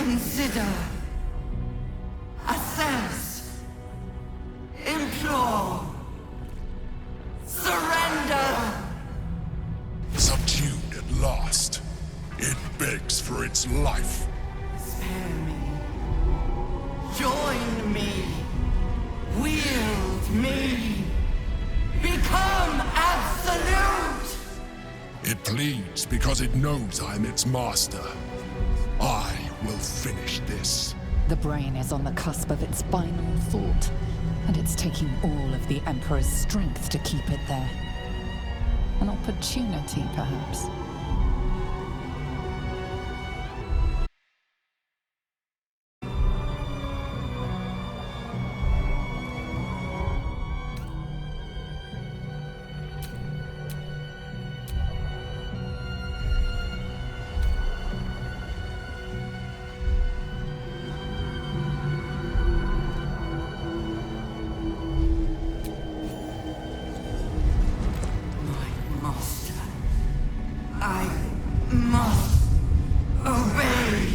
Consider. Assess. Implore. Surrender! Subdued at last, it begs for its life. Spare me. Join me. Wield me. Become absolute! It pleads because it knows I'm its master. I will finish this. The brain is on the cusp of its final thought, and it's taking all of the Emperor's strength to keep it there. An opportunity, perhaps. I must obey.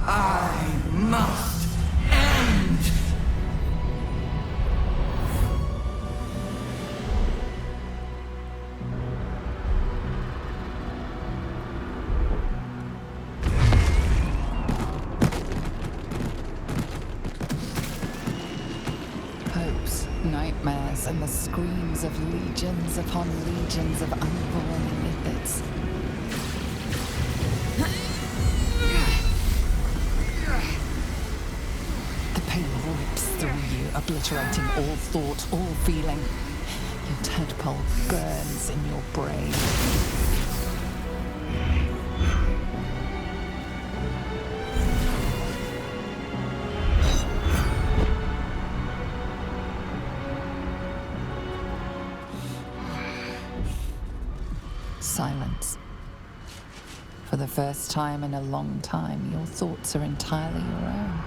I must end. Hopes, nightmares, and the screams of legions upon legions of unborn lipids. The pain rips through you, obliterating all thought, all feeling. Your tadpole burns in your brain. Silence. For the first time in a long time, your thoughts are entirely your own.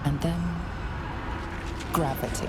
And then, gravity.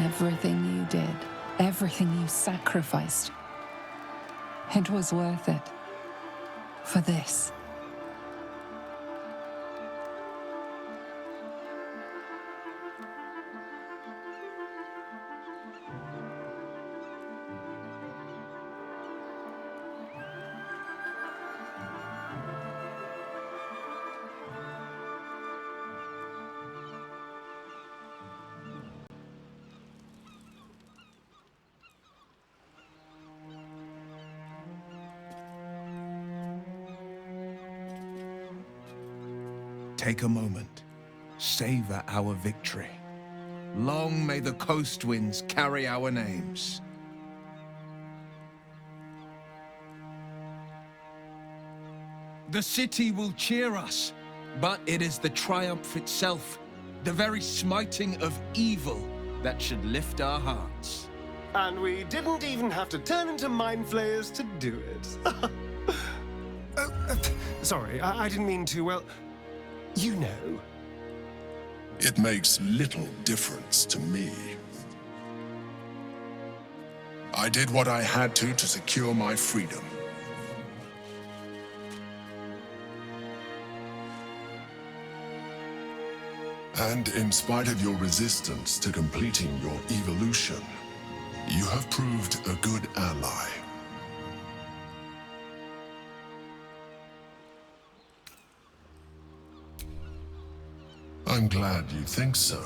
Everything you did, everything you sacrificed, it was worth it. For this. Take a moment. Savor our victory. Long may the coast winds carry our names. The city will cheer us, but it is the triumph itself, the very smiting of evil, that should lift our hearts. And we didn't even have to turn into mind flayers to do it. Sorry, I didn't mean to, well, you know. It makes little difference to me. I did what I had to secure my freedom. And in spite of your resistance to completing your evolution, you have proved a good ally. I'm glad you think so.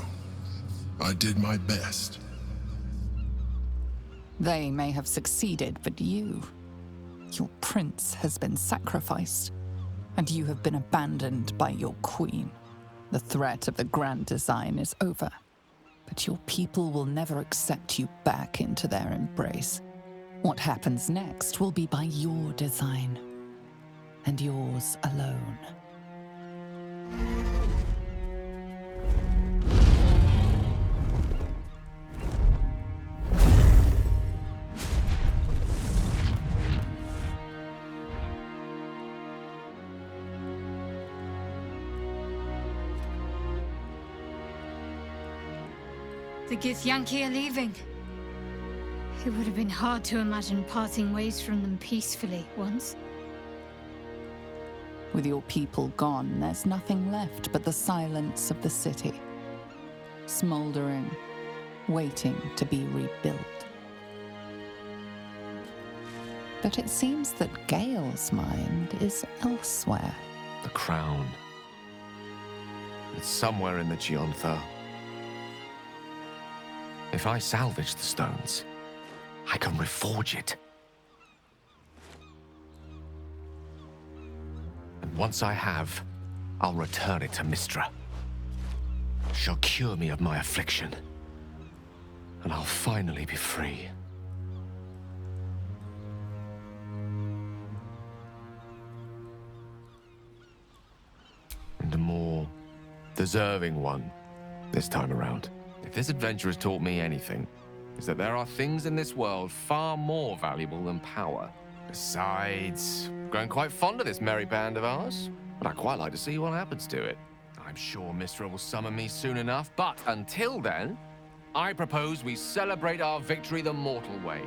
I did my best. They may have succeeded, but you, your prince has been sacrificed, and you have been abandoned by your queen. The threat of the grand design is over, but your people will never accept you back into their embrace. What happens next will be by your design, and yours alone. The Githyanki are leaving. It would have been hard to imagine parting ways from them peacefully once. With your people gone, there's nothing left but the silence of the city. Smoldering, waiting to be rebuilt. But it seems that Gale's mind is elsewhere. The crown. It's somewhere in the Giontha. If I salvage the stones, I can reforge it. And once I have, I'll return it to Mistra. She'll cure me of my affliction, and I'll finally be free. And a more deserving one this time around. If this adventure has taught me anything, is that there are things in this world far more valuable than power. Besides, I'm growing quite fond of this merry band of ours, and I'd quite like to see what happens to it. I'm sure Mistra will summon me soon enough, but until then, I propose we celebrate our victory the mortal way,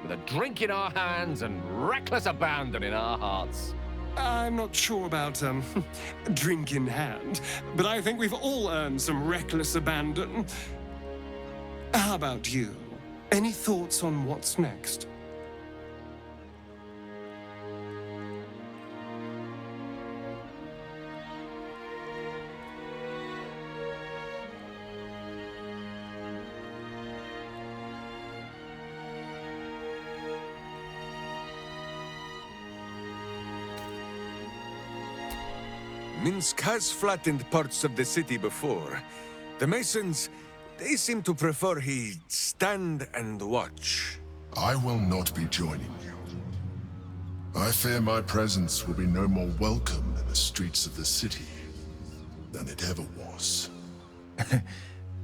with a drink in our hands and reckless abandon in our hearts. I'm not sure about, drink in hand, but I think we've all earned some reckless abandon. How about you? Any thoughts on what's next? Minsk has flattened parts of the city before. The Masons, they seem to prefer he stand and watch. I will not be joining you. I fear my presence will be no more welcome in the streets of the city than it ever was.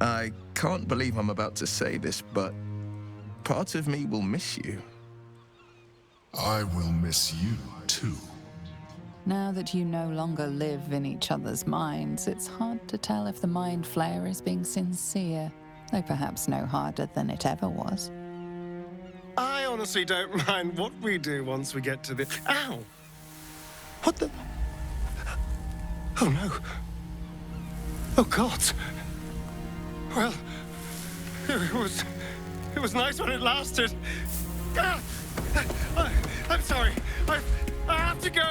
I can't believe I'm about to say this, but part of me will miss you. I will miss you too. Now that you no longer live in each other's minds, it's hard to tell if the Mind Flayer is being sincere though perhaps no harder than it ever was. I honestly don't mind what we do once we get to the... Ow! What the... Oh no. Oh God. Well, it was nice when it lasted. Ah! I'm sorry. I have to go.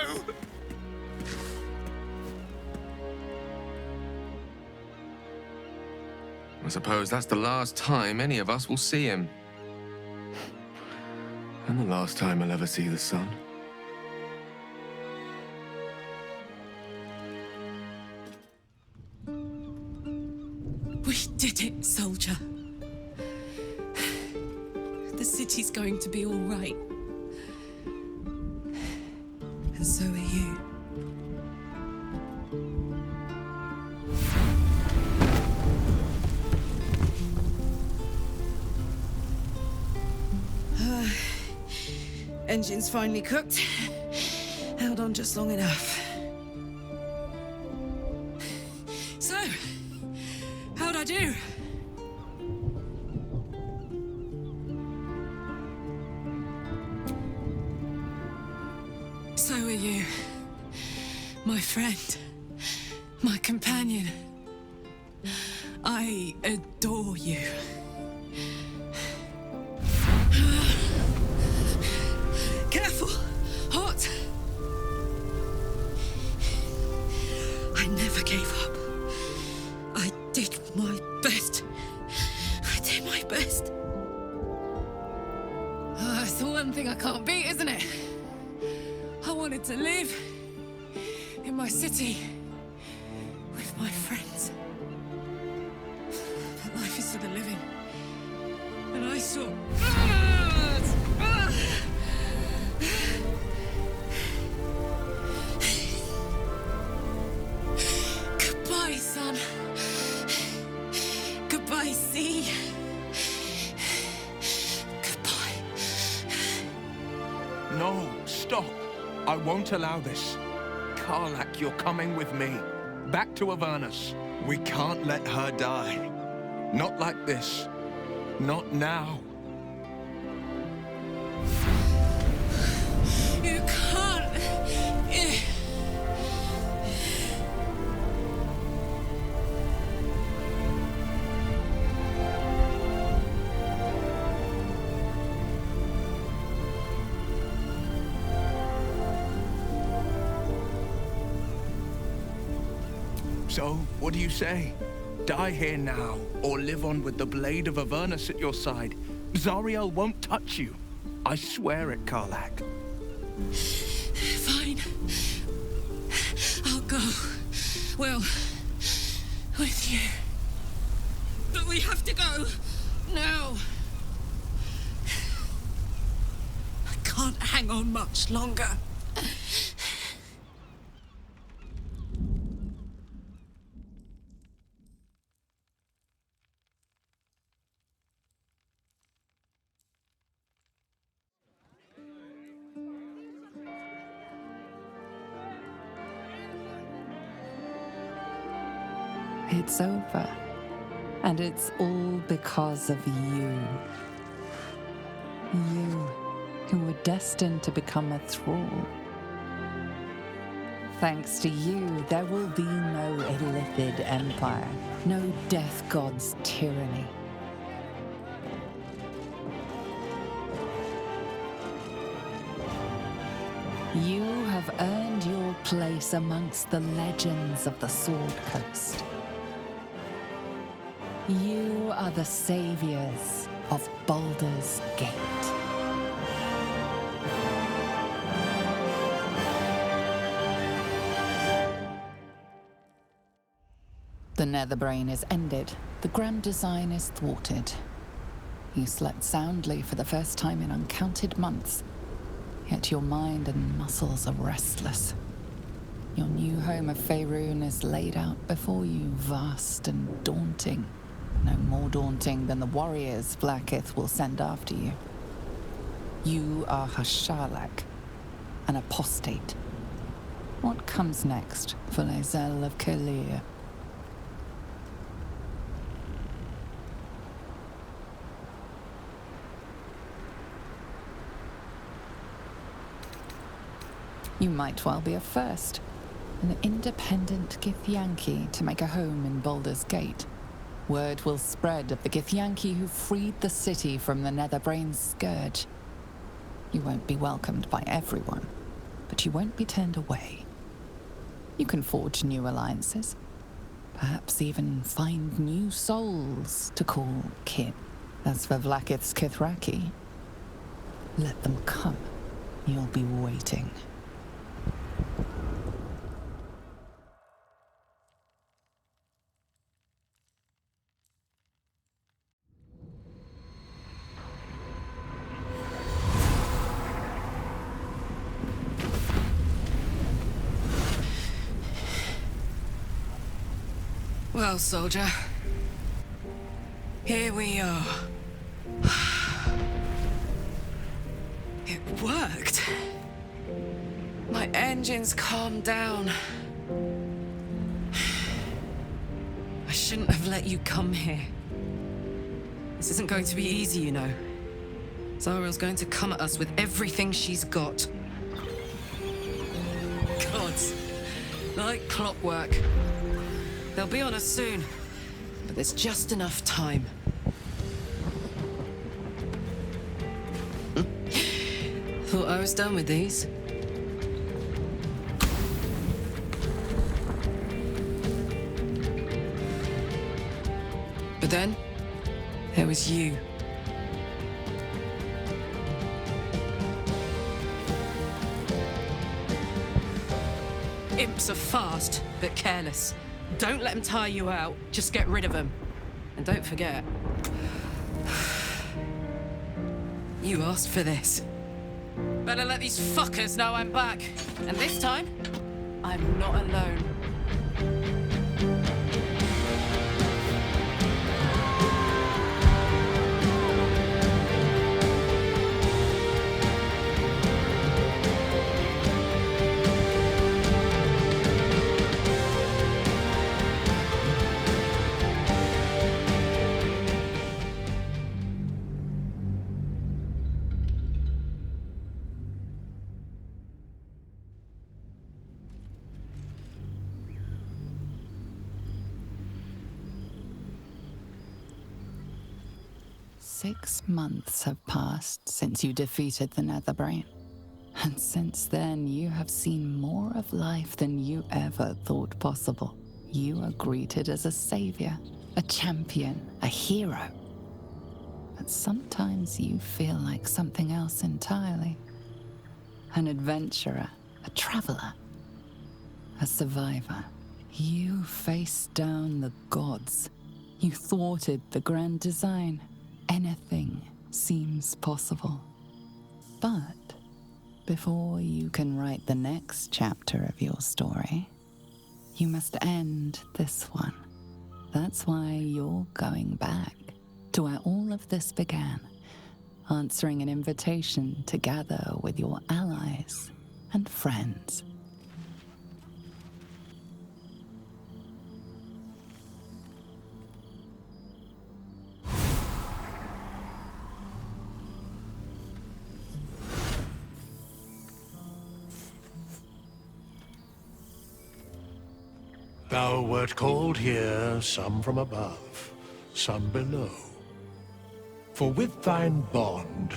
I suppose that's the last time any of us will see him. And the last time I'll ever see the sun. We did it, soldier. The city's going to be all right. And so are you. Engine's finally cooked. Held on just long enough. So, how'd I do? So are you. My friend. My companion. I adore you. Careful! Hot! I never gave up. I did my best. I did my best. It's the one thing I can't beat, isn't it? I wanted to live in my city with my friends. But life is for the living. And I saw... Goodbye, son. Goodbye, sea. Goodbye. No, stop. I won't allow this. Karlak, you're coming with me. Back to Avernus. We can't let her die. Not like this. Not now. You can't. So, what do you say? Die here now, or live on with the blade of Avernus at your side. Zariel won't touch you. I swear it, Karlak. Fine. I'll go. Well, with you. But we have to go. Now. I can't hang on much longer. It's over. And it's all because of you. You, who were destined to become a thrall. Thanks to you, there will be no Illithid empire, no death god's tyranny. You have earned your place amongst the legends of the Sword Coast. You are the saviors of Baldur's Gate. The Netherbrain is ended. The grand design is thwarted. You slept soundly for the first time in uncounted months, yet your mind and muscles are restless. Your new home of Faerun is laid out before you, vast and daunting. No more daunting than the warriors Vlaakith will send after you. You are Hasharlak, an apostate. What comes next for Lae'zel of Kalir? You might well be a first. An independent Githyanki to make a home in Baldur's Gate. Word will spread of the Githyanki who freed the city from the Netherbrain's scourge. You won't be welcomed by everyone, but you won't be turned away. You can forge new alliances, perhaps even find new souls to call kin. As for Vlaakith's Kithraki, let them come. You'll be waiting. Well, soldier, here we are. It worked. My engines calmed down. I shouldn't have let you come here. This isn't going to be easy, you know. Zariel's going to come at us with everything she's got. Gods, like clockwork. They'll be on us soon, but there's just enough time. Thought I was done with these. But then, there was you. Imps are fast, but careless. Don't let them tire you out, just get rid of them. And don't forget, you asked for this. Better let these fuckers know I'm back. And this time, I'm not alone. Six months have passed since you defeated the Netherbrain. And since then, you have seen more of life than you ever thought possible. You are greeted as a savior, a champion, a hero. But sometimes you feel like something else entirely. An adventurer, a traveler, a survivor. You faced down the gods. You thwarted the grand design. Anything seems possible. But before you can write the next chapter of your story, you must end this one. That's why you're going back to where all of this began, answering an invitation to gather with your allies and friends. Thou wert called here, some from above, some below. For with thine bond,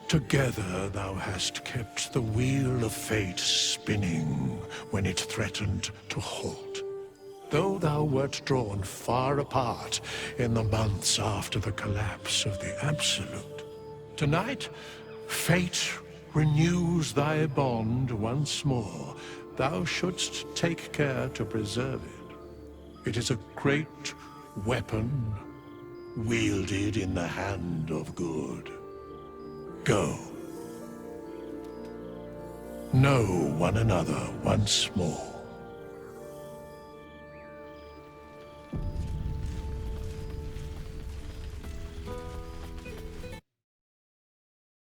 together thou hast kept the wheel of fate spinning when it threatened to halt. Though thou wert drawn far apart in the months after the collapse of the Absolute, tonight, fate renews thy bond once more. Thou shouldst take care to preserve it. It is a great weapon, wielded in the hand of good. Go. Know one another once more.